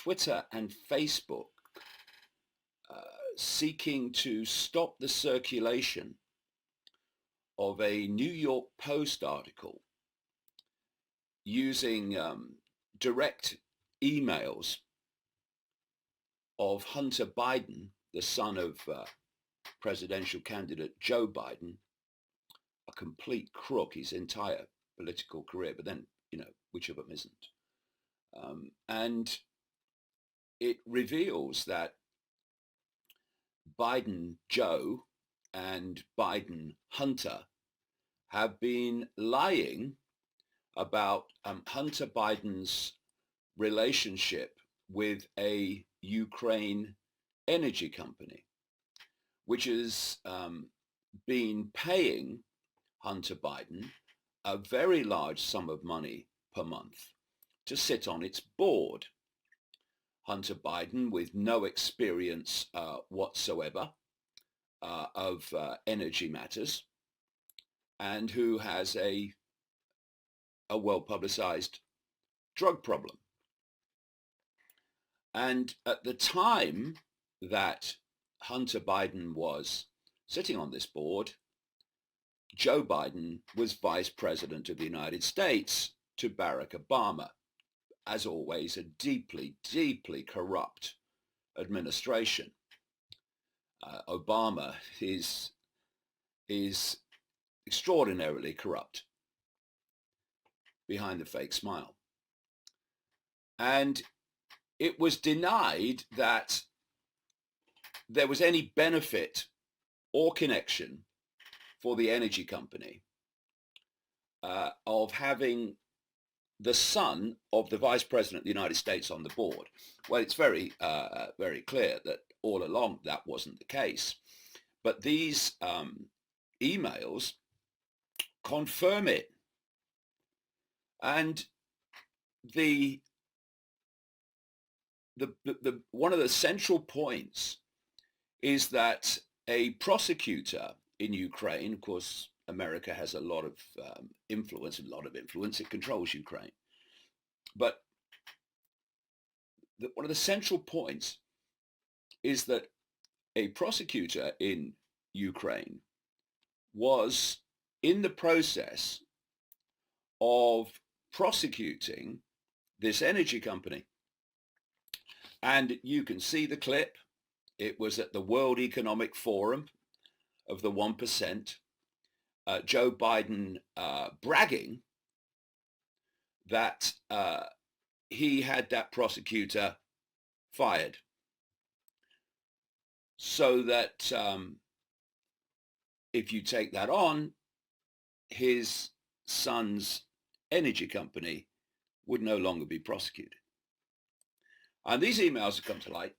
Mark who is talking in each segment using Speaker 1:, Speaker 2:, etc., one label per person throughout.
Speaker 1: Twitter and Facebook seeking to stop the circulation of a New York Post article using direct emails of Hunter Biden, the son of presidential candidate Joe Biden, a complete crook his entire political career, but then, which of them isn't? And it reveals that Biden Joe and Biden Hunter have been lying about Hunter Biden's relationship with a Ukraine energy company, which has been paying Hunter Biden a very large sum of money per month to sit on its board. Hunter Biden, with no experience whatsoever of energy matters, and who has a well-publicized drug problem. And at the time that Hunter Biden was sitting on this board, Joe Biden was vice president of the United States to Barack Obama. As always, a deeply, deeply corrupt administration. Obama is extraordinarily corrupt behind the fake smile. And it was denied that there was any benefit or connection for the energy company of having the son of the vice president of the United States on the board. Well, it's very, very clear that all along that wasn't the case. But these emails confirm it. And the one of the central points is that a prosecutor in Ukraine, of course, America has a lot of influence. It controls Ukraine. But one of the central points is that a prosecutor in Ukraine was in the process of prosecuting this energy company. And you can see the clip. It was at the World Economic Forum of the 1%. Joe Biden bragging that he had that prosecutor fired, so that if you take that on, his son's energy company would no longer be prosecuted. And these emails have come to light,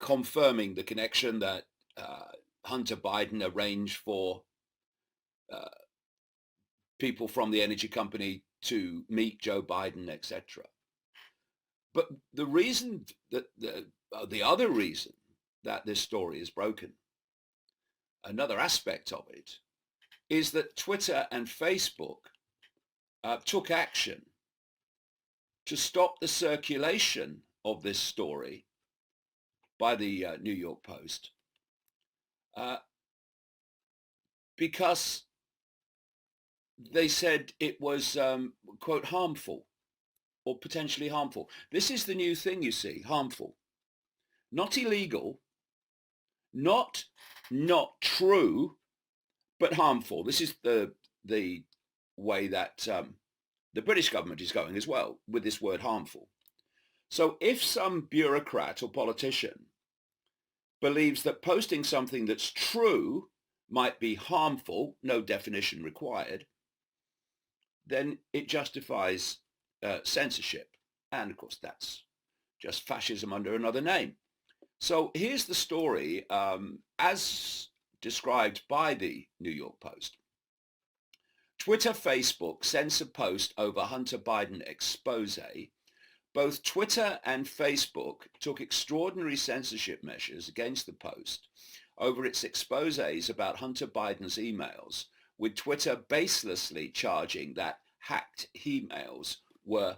Speaker 1: confirming the connection that Hunter Biden arranged for people from the energy company to meet Joe Biden, etc. But the reason that the other reason that this story is broken, another aspect of it, is that Twitter and Facebook took action to stop the circulation of this story by the New York Post because they said it was, quote, harmful or potentially harmful. This is the new thing, you see, harmful. Not illegal, not true, but harmful. This is the way that the British government is going as well with this word harmful. So if some bureaucrat or politician believes that posting something that's true might be harmful, no definition required, then it justifies censorship. And of course, that's just fascism under another name. So here's the story as described by the New York Post. Twitter, Facebook censor post over Hunter Biden expose. Both Twitter and Facebook took extraordinary censorship measures against the Post over its exposés about Hunter Biden's emails, with Twitter baselessly charging that hacked emails were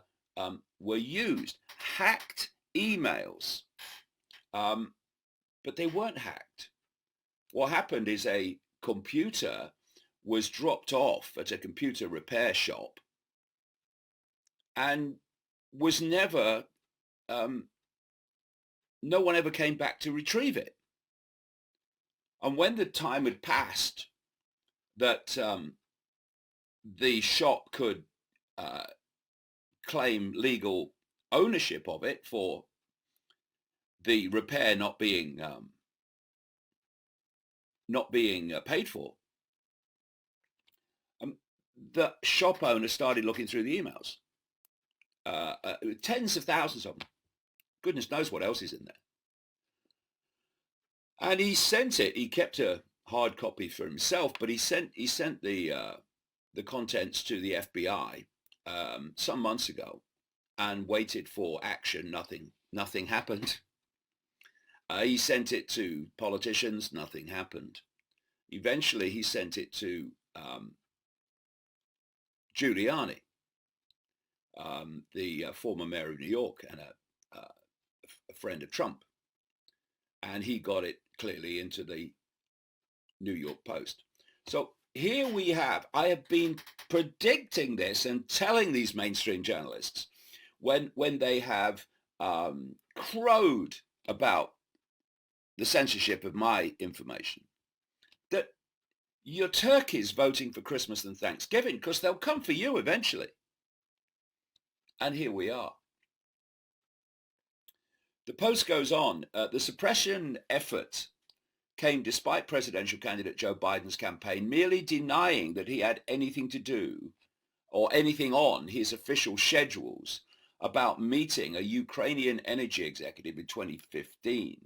Speaker 1: were used. Hacked emails. But they weren't hacked. What happened is a computer was dropped off at a computer repair shop and was never, no one ever came back to retrieve it. And when the time had passed that the shop could claim legal ownership of it for the repair not being paid for, the shop owner started looking through the emails. Tens of thousands of them. Goodness knows what else is in there. And he sent it. He kept a hard copy for himself, but he sent the contents to the FBI some months ago and waited for action. Nothing happened. He sent it to politicians. Nothing happened. Eventually, he sent it to Giuliani, the former mayor of New York and a friend of Trump. And he got it clearly into the New York Post. So here we have, I have been predicting this and telling these mainstream journalists when they have crowed about the censorship of my information, that your turkey's voting for Christmas and Thanksgiving because they'll come for you eventually. And here we are. The Post goes on, the suppression effort came despite presidential candidate Joe Biden's campaign merely denying that he had anything to do or anything on his official schedules about meeting a Ukrainian energy executive in 2015,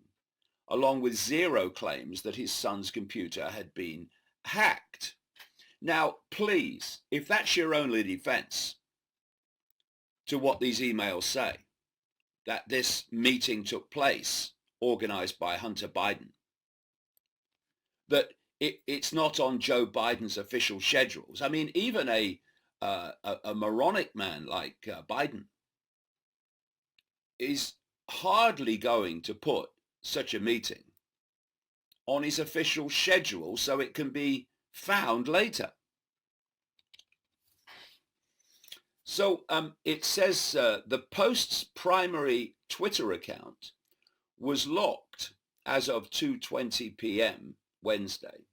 Speaker 1: along with zero claims that his son's computer had been hacked. Now, please, if that's your only defense to what these emails say, that this meeting took place, organized by Hunter Biden, that it's not on Joe Biden's official schedules. I mean, even a moronic man like Biden is hardly going to put such a meeting on his official schedule so it can be found later. So it says the Post's primary Twitter account was locked as of 2:20 p.m. Wednesday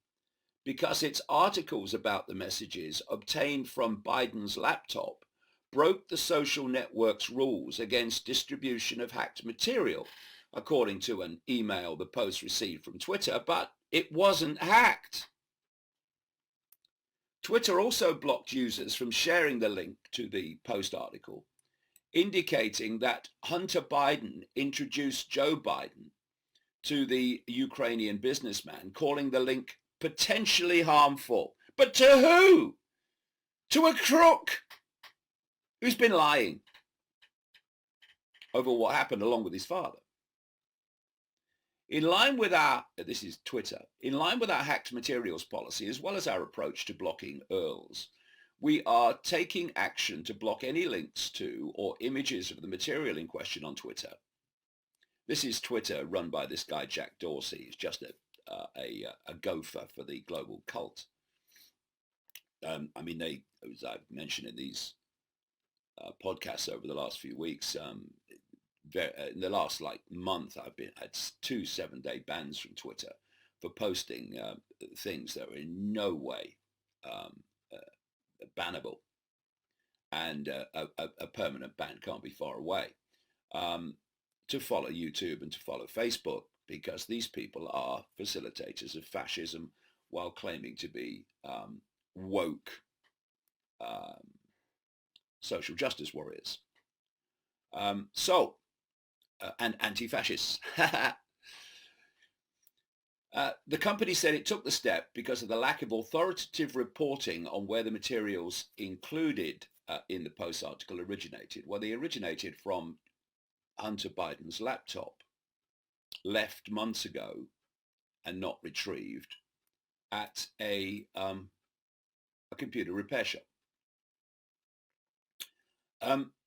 Speaker 1: because its articles about the messages obtained from Biden's laptop broke the social network's rules against distribution of hacked material, according to an email the Post received from Twitter, but it wasn't hacked. Twitter also blocked users from sharing the link to the Post article, indicating that Hunter Biden introduced Joe Biden to the Ukrainian businessman, calling the link potentially harmful. But to who? To a crook who's been lying over what happened along with his father. In line with our, this is Twitter, in line with our hacked materials policy, as well as our approach to blocking URLs, we are taking action to block any links to or images of the material in question on Twitter. This is Twitter run by this guy, Jack Dorsey. He's just a gopher for the global cult. I mean, as I've mentioned in these podcasts over the last few weeks, in the last month, I've had 2 7-day bans from Twitter for posting things that are in no way bannable, and a permanent ban can't be far away. To follow YouTube and to follow Facebook, because these people are facilitators of fascism while claiming to be woke social justice warriors. And anti-fascists. The company said it took the step because of the lack of authoritative reporting on where the materials included in the Post article originated. Well, they originated from Hunter Biden's laptop, left months ago and not retrieved at a computer repair shop.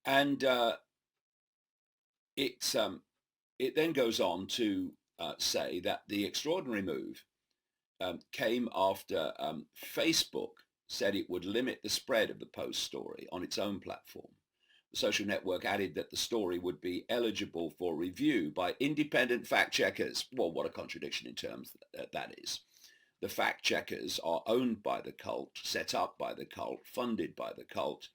Speaker 1: And it then goes on to say that the extraordinary move came after Facebook said it would limit the spread of the Post story on its own platform. The social network added that the story would be eligible for review by independent fact checkers. Well, what a contradiction in terms that is. The fact checkers are owned by the cult, set up by the cult, funded by the cult,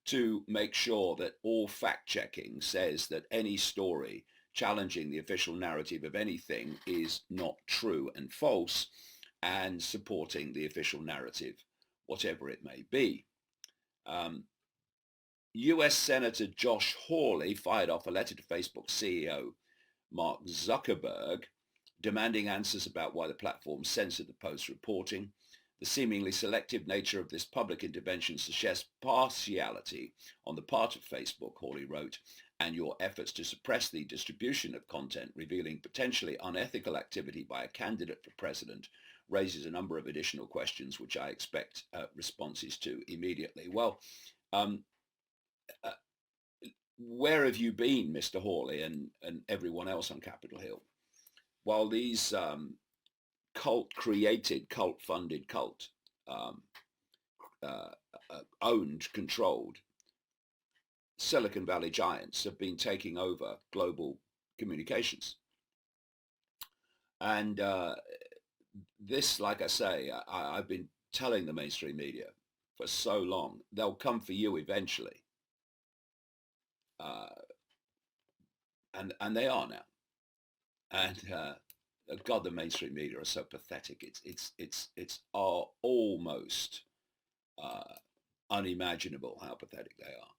Speaker 1: to make sure that all fact checking says that any story challenging the official narrative of anything is not true and false, and supporting the official narrative, whatever it may be. US Senator Josh Hawley fired off a letter to Facebook CEO Mark Zuckerberg demanding answers about why the platform censored the Post's reporting. The seemingly selective nature of this public intervention suggests partiality on the part of Facebook, Hawley wrote, and your efforts to suppress the distribution of content revealing potentially unethical activity by a candidate for president raises a number of additional questions, which I expect responses to immediately. Well, where have you been, Mr. Hawley and everyone else on Capitol Hill? While these cult-created, cult-funded, owned, controlled Silicon Valley giants have been taking over global communications. And this, like I say, I've been telling the mainstream media for so long, they'll come for you eventually. And they are now. And God, the mainstream media are so pathetic. It's almost unimaginable how pathetic they are.